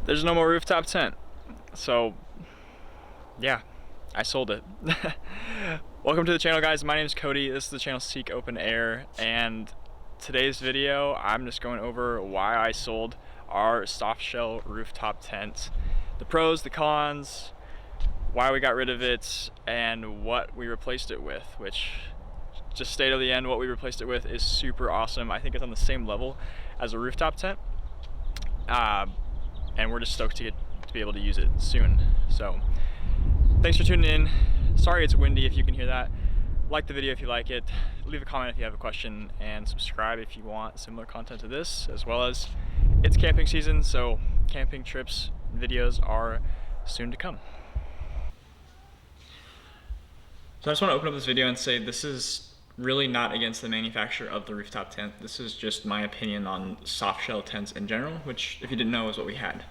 there's no more rooftop tent. So yeah, I sold it. Welcome to the channel, guys. My name is Cody. This is the channel Seek Open Air, and today's video I'm just going over why I sold our softshell rooftop tent, the pros, the cons, why we got rid of it, and what we replaced it with, which, just stay to the end, what we replaced it with is super awesome. I think it's on the same level as a rooftop tent, and we're just stoked to be able to use it soon. So thanks for tuning in. Sorry it's windy if you can hear that. Like the video if you like it, leave a comment if you have a question, and subscribe if you want similar content to this, as well as it's camping season, so camping trips videos are soon to come. So I just want to open up this video and say this is really not against the manufacturer of the rooftop tent. This is just my opinion on soft shell tents in general, which, if you didn't know, is what we had.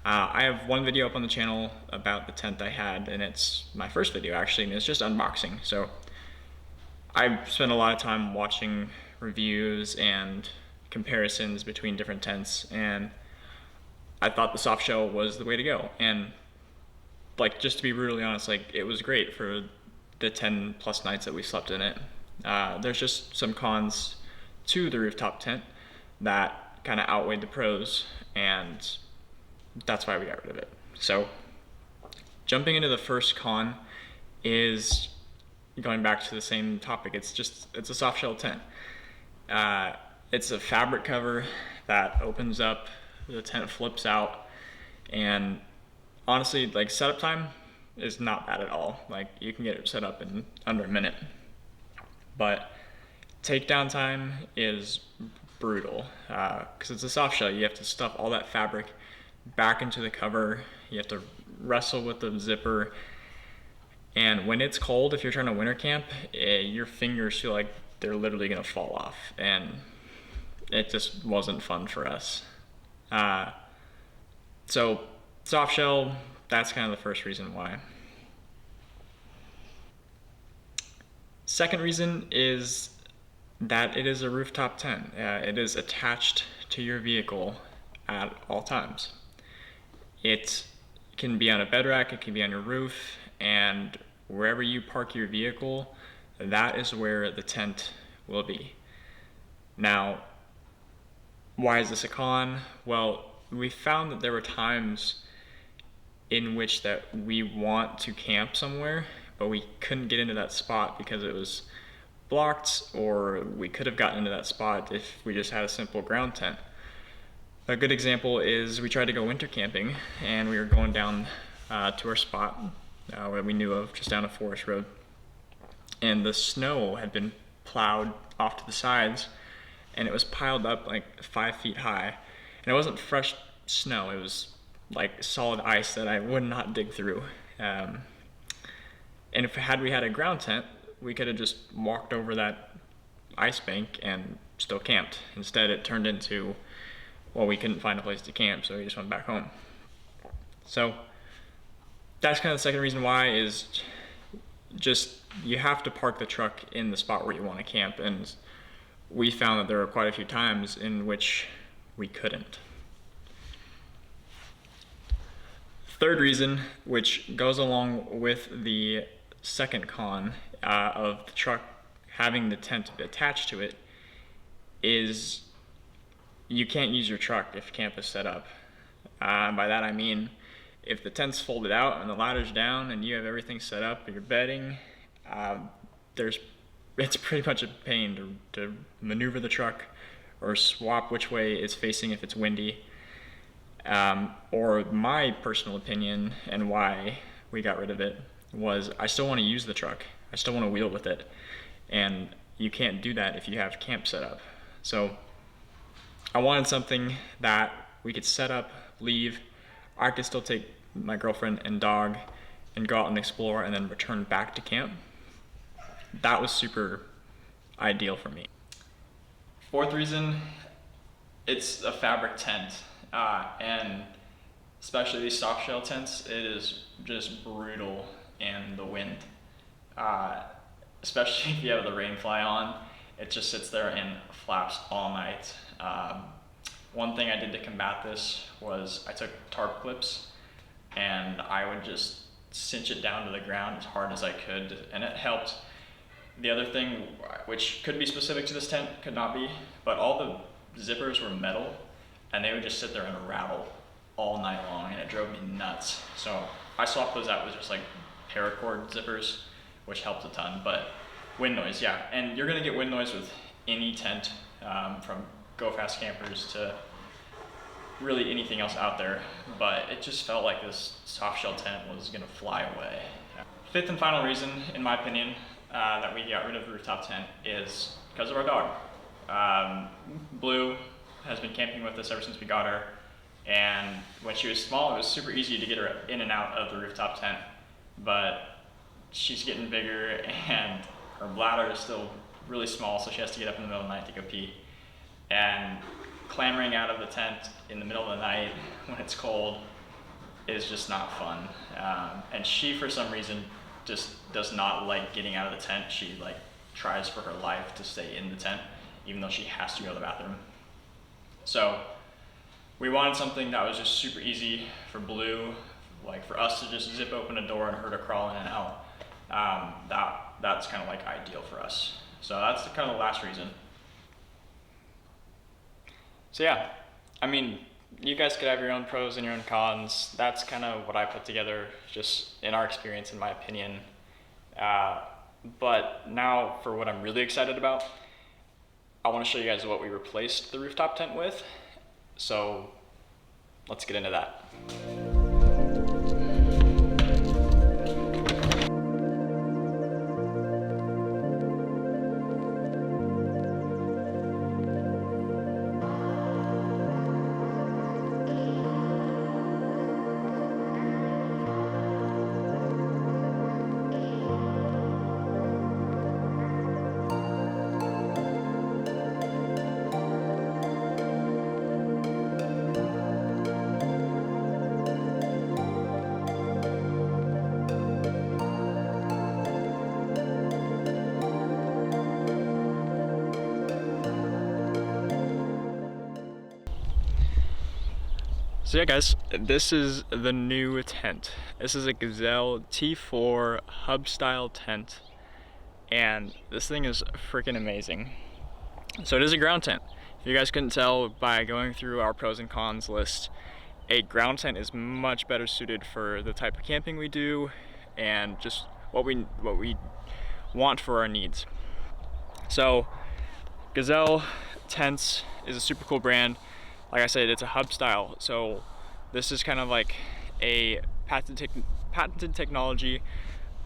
I have one video up on the channel about the tent I had, and it's my first video actually, and it's just unboxing. So I spent a lot of time watching reviews and comparisons between different tents, and I thought the soft shell was the way to go. And like, just to be brutally honest, like, it was great for the 10 plus nights that we slept in it. There's just some cons to the rooftop tent that kind of outweighed the pros, and that's why we got rid of it. So jumping into the first con is going back to the same topic. It's a soft shell tent. It's a fabric cover that opens up, the tent flips out, and honestly, like, setup time is not bad at all. Like, you can get it set up in under a minute, but takedown time is brutal, because it's a soft shell. You have to stuff all that fabric back into the cover. You have to wrestle with the zipper, and when it's cold, if you're trying to winter camp, your fingers feel like they're literally gonna fall off, and it just wasn't fun for us. So soft shell, that's kind of the first reason why. Second reason is that it is a rooftop tent. It is attached to your vehicle at all times. It can be on a bed rack, it can be on your roof, and wherever you park your vehicle, that is where the tent will be. Now, why is this a con? Well, we found that there were times in which that we want to camp somewhere, but we couldn't get into that spot because it was blocked, or we could have gotten into that spot if we just had a simple ground tent. A good example is we tried to go winter camping, and we were going down to our spot where we knew of, just down a forest road, and the snow had been plowed off to the sides, and it was piled up like 5 feet high, and it wasn't fresh snow, it was like solid ice that I would not dig through. And if we had a ground tent, we could have just walked over that ice bank and still camped. Instead, it turned into, well, we couldn't find a place to camp, so we just went back home. So that's kind of the second reason why, is just you have to park the truck in the spot where you want to camp, and we found that there were quite a few times in which we couldn't. Third reason, which goes along with the second con of the truck having the tent attached to it, is you can't use your truck if camp is set up. By that I mean, if the tent's folded out and the ladder's down and you have everything set up, your bedding, it's pretty much a pain to maneuver the truck or swap which way it's facing if it's windy. Or my personal opinion, and why we got rid of it, was I still want to use the truck. I still want to wheel with it, and you can't do that if you have camp set up. So I wanted something that we could set up, leave, I could still take my girlfriend and dog and go out and explore, and then return back to camp. That was super ideal for me. Fourth reason, it's a fabric tent, and especially these soft shell tents, it is just brutal in the wind. Especially if you have the rain fly on, it just sits there and flaps all night. one thing I did to combat this was I took tarp clips and I would just cinch it down to the ground as hard as I could, and it helped. The other thing, which could be specific to this tent, could not be, but all the zippers were metal and they would just sit there and rattle all night long, and it drove me nuts. So I swapped those out with just like paracord zippers, which helped a ton. But wind noise, yeah, and you're gonna get wind noise with any tent, from go fast campers to really anything else out there, but it just felt like this soft shell tent was gonna fly away. Fifth and final reason, in my opinion, that we got rid of the rooftop tent is because of our dog. Blue has been camping with us ever since we got her, and when she was small, it was super easy to get her in and out of the rooftop tent, but she's getting bigger and her bladder is still really small, so she has to get up in the middle of the night to go pee. And clambering out of the tent in the middle of the night when it's cold is just not fun. And she, for some reason, just does not like getting out of the tent. She like tries for her life to stay in the tent, even though she has to go to the bathroom. So we wanted something that was just super easy for Blue, like for us to just zip open a door and her to crawl in and out. That's kind of like ideal for us. So that's kind of the last reason. So yeah, I mean, you guys could have your own pros and your own cons. That's kind of what I put together, just in our experience, in my opinion. But now for what I'm really excited about, I want to show you guys what we replaced the rooftop tent with. So let's get into that. So yeah guys, this is the new tent. This is a Gazelle T4 hub style tent, and this thing is freaking amazing. So it is a ground tent. If you guys couldn't tell by going through our pros and cons list, a ground tent is much better suited for the type of camping we do and just what we want for our needs. So Gazelle Tents is a super cool brand. Like I said, it's a hub style, so this is kind of like a patented technology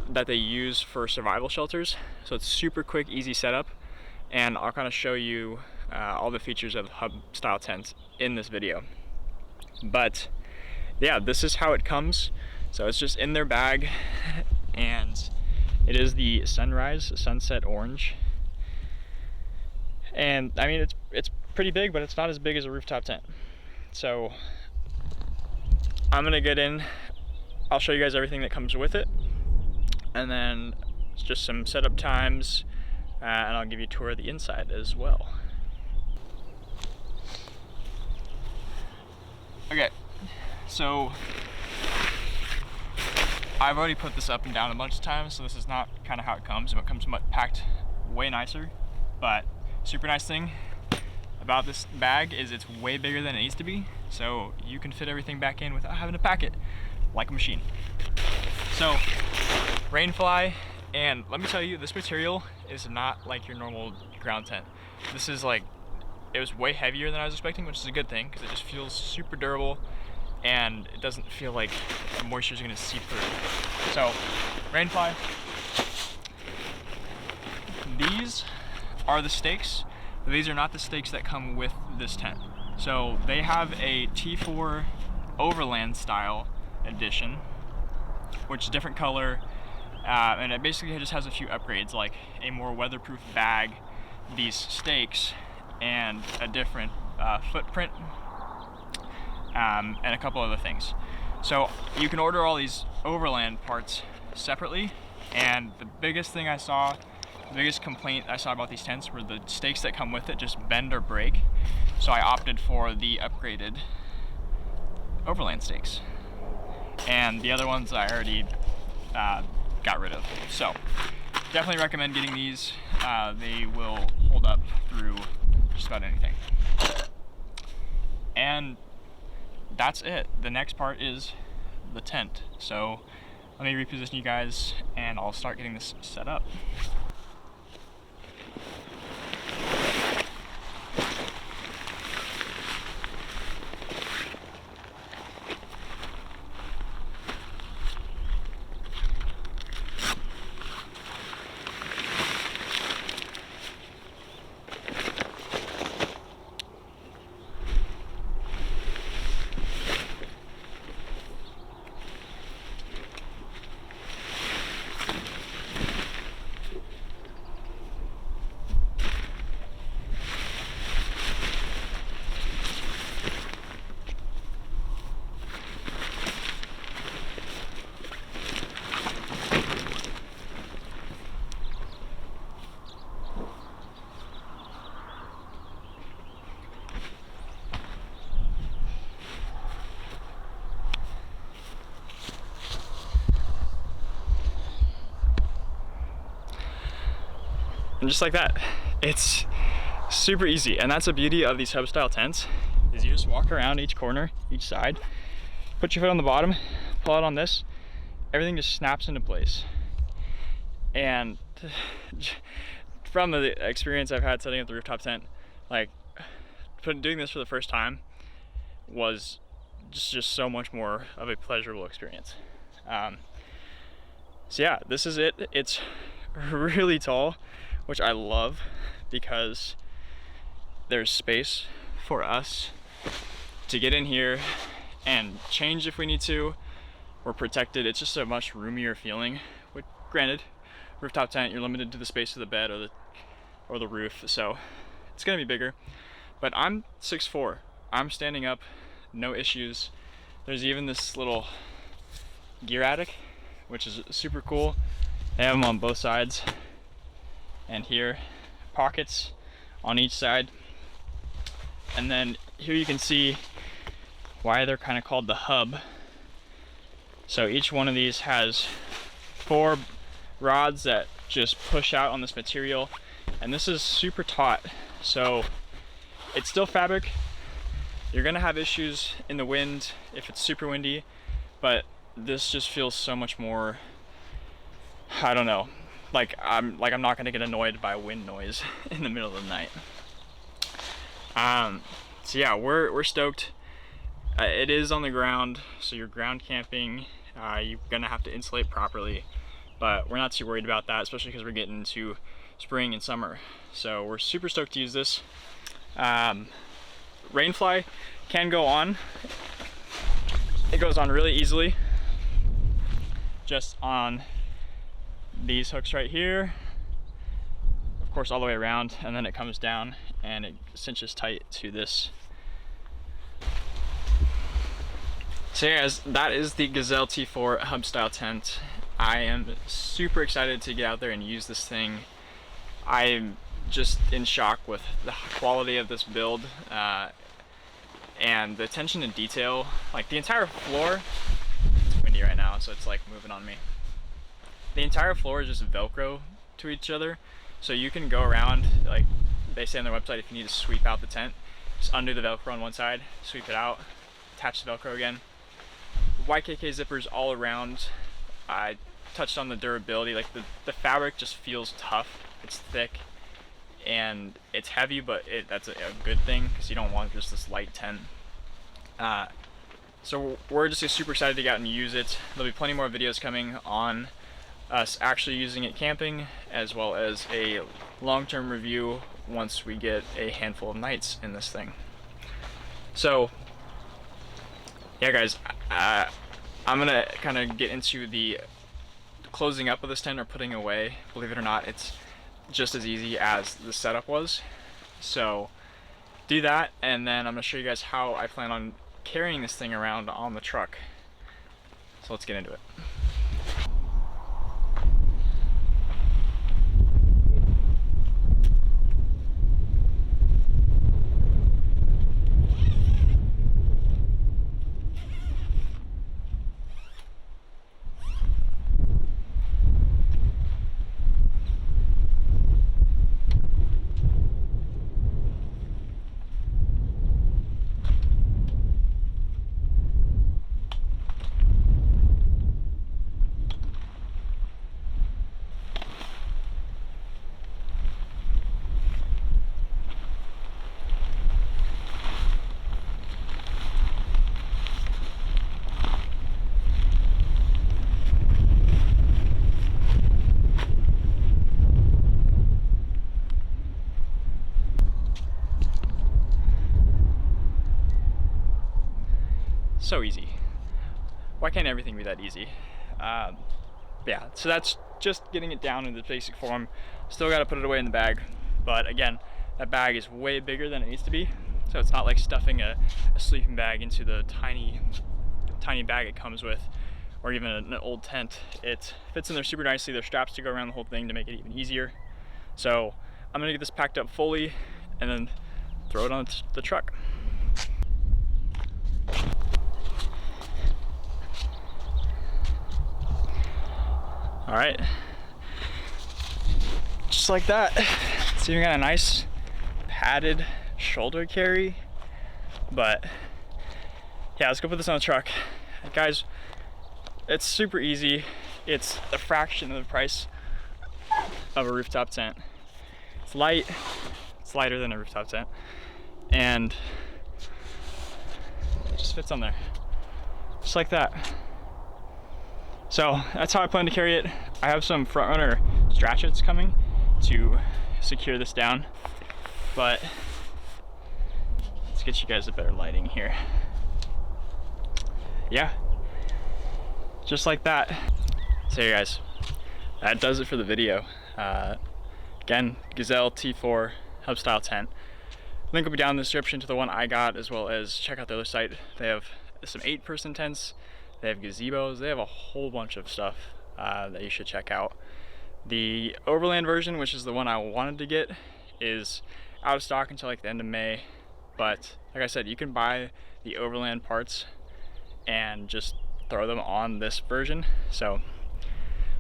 that they use for survival shelters. So it's super quick, easy setup, and I'll kind of show you all the features of hub style tents in this video. But yeah, this is how it comes. So it's just in their bag, and it is the sunset orange. And I mean, it's pretty big, but it's not as big as a rooftop tent. So I'm gonna get in, I'll show you guys everything that comes with it, and then just some setup times, and I'll give you a tour of the inside as well. Okay, so I've already put this up and down a bunch of times, so this is not kind of how it comes. It comes packed way nicer, but super nice thing about this bag is it's way bigger than it needs to be, so you can fit everything back in without having to pack it like a machine. So rainfly, and let me tell you, this material is not like your normal ground tent. This is like, it was way heavier than I was expecting, which is a good thing because it just feels super durable and it doesn't feel like the moisture is going to seep through. So rainfly, these are the stakes. These are not the stakes that come with this tent. So they have a T4 Overland style edition, which is a different color, and it basically just has a few upgrades, like a more weatherproof bag, these stakes, and a different footprint, and a couple other things. So you can order all these Overland parts separately, and the biggest complaint I saw about these tents were the stakes that come with it just bend or break. So I opted for the upgraded Overland stakes. And the other ones I already got rid of. So definitely recommend getting these. They will hold up through just about anything. And that's it. The next part is the tent. So let me reposition you guys and I'll start getting this set up. And just like that, it's super easy. And that's the beauty of these hub style tents, is you just walk around each corner, each side, put your foot on the bottom, pull out on this, everything just snaps into place. And from the experience I've had setting up the rooftop tent, like doing this for the first time was just so much more of a pleasurable experience. So yeah, this is it. It's really tall, which I love because there's space for us to get in here and change if we need to. We're protected. It's just a much roomier feeling. But granted, rooftop tent, you're limited to the space of the bed or the roof, so it's gonna be bigger. But I'm 6'4". I'm standing up, no issues. There's even this little gear attic, which is super cool. They have them on both sides. And here, pockets on each side. And then here you can see why they're kind of called the hub. So each one of these has 4 rods that just push out on this material. And this is super taut, so it's still fabric. You're gonna have issues in the wind if it's super windy, but this just feels so much more, I don't know, like I'm not gonna get annoyed by wind noise in the middle of the night. So yeah, we're stoked. It is on the ground, so you're ground camping. You're gonna have to insulate properly, but we're not too worried about that, especially because we're getting into spring and summer. So we're super stoked to use this. Rainfly can go on. It goes on really easily, just on these hooks right here, of course all the way around, and then it comes down and it cinches tight to this. So yeah, guys, that is the Gazelle T4 hub style tent. I am super excited to get out there and use this thing. I'm just in shock with the quality of this build and the attention to detail. Like the entire floor, it's windy right now, so it's like moving on me. The entire floor is just Velcro to each other, so you can go around, like they say on their website, if you need to sweep out the tent, just undo the Velcro on one side, sweep it out, attach the Velcro again. YKK zippers all around. I touched on the durability, like the fabric just feels tough. It's thick and it's heavy, but that's a good thing because you don't want just this light tent. So we're just super excited to get out and use it. There'll be plenty more videos coming on us actually using it camping, as well as a long-term review once we get a handful of nights in this thing. So yeah guys, I'm gonna kind of get into the closing up of this tent or putting away. Believe it or not, it's just as easy as the setup was. So do that, and then I'm gonna show you guys how I plan on carrying this thing around on the truck. So let's get into it. So easy. Why can't everything be that easy? Yeah, so that's just getting it down in the basic form. Still got to put it away in the bag, but again, that bag is way bigger than it needs to be. So it's not like stuffing a sleeping bag into the tiny bag it comes with, or even an old tent. It fits in there super nicely. There's straps to go around the whole thing to make it even easier. So I'm gonna get this packed up fully and then throw it on the truck. All right, just like that. So you got a nice padded shoulder carry, but yeah, let's go put this on the truck. Guys, it's super easy. It's a fraction of the price of a rooftop tent. It's light, it's lighter than a rooftop tent, and it just fits on there, just like that. So that's how I plan to carry it. I have some front runner stratchets coming to secure this down, but let's get you guys a better lighting here. Yeah, just like that. So you guys, that does it for the video. Again, Gazelle T4 hub style tent. Link will be down in the description to the one I got, as well as check out the other site. They have some 8-person tents, they have gazebos, they have a whole bunch of stuff that you should check out. The Overland version, which is the one I wanted to get, is out of stock until like the end of May. But like I said, you can buy the Overland parts and just throw them on this version. So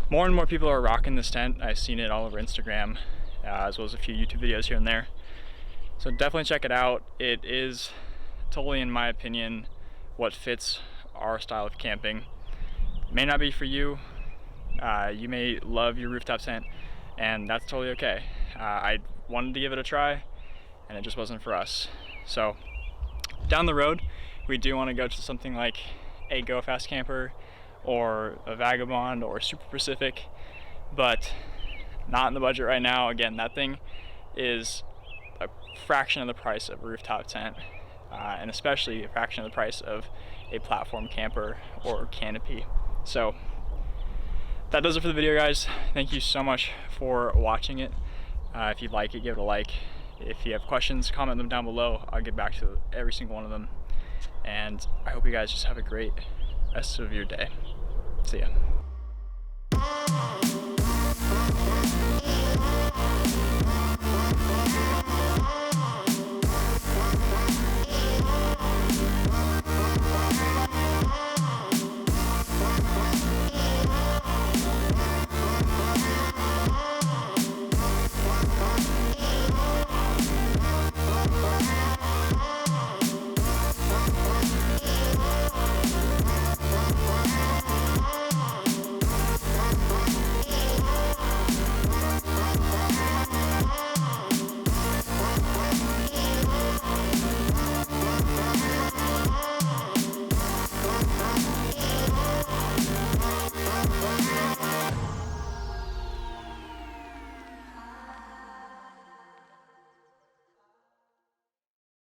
more and more people are rocking this tent. I've seen it all over Instagram, as well as a few YouTube videos here and there. So definitely check it out. It is totally, in my opinion, what fits our style of camping. It may not be for you. You may love your rooftop tent, and that's totally okay. I wanted to give it a try, and it just wasn't for us. So down the road, we do want to go to something like a Go Fast Camper or a Vagabond or Super Pacific, but not in the budget right now. Again, that thing is a fraction of the price of a rooftop tent, and especially a fraction of the price of a platform camper or canopy. So that does it for the video, guys. Thank you so much for watching it. If you like it, give it a like. If you have questions, comment them down below. I'll get back to every single one of them. And I hope you guys just have a great rest of your day. See ya.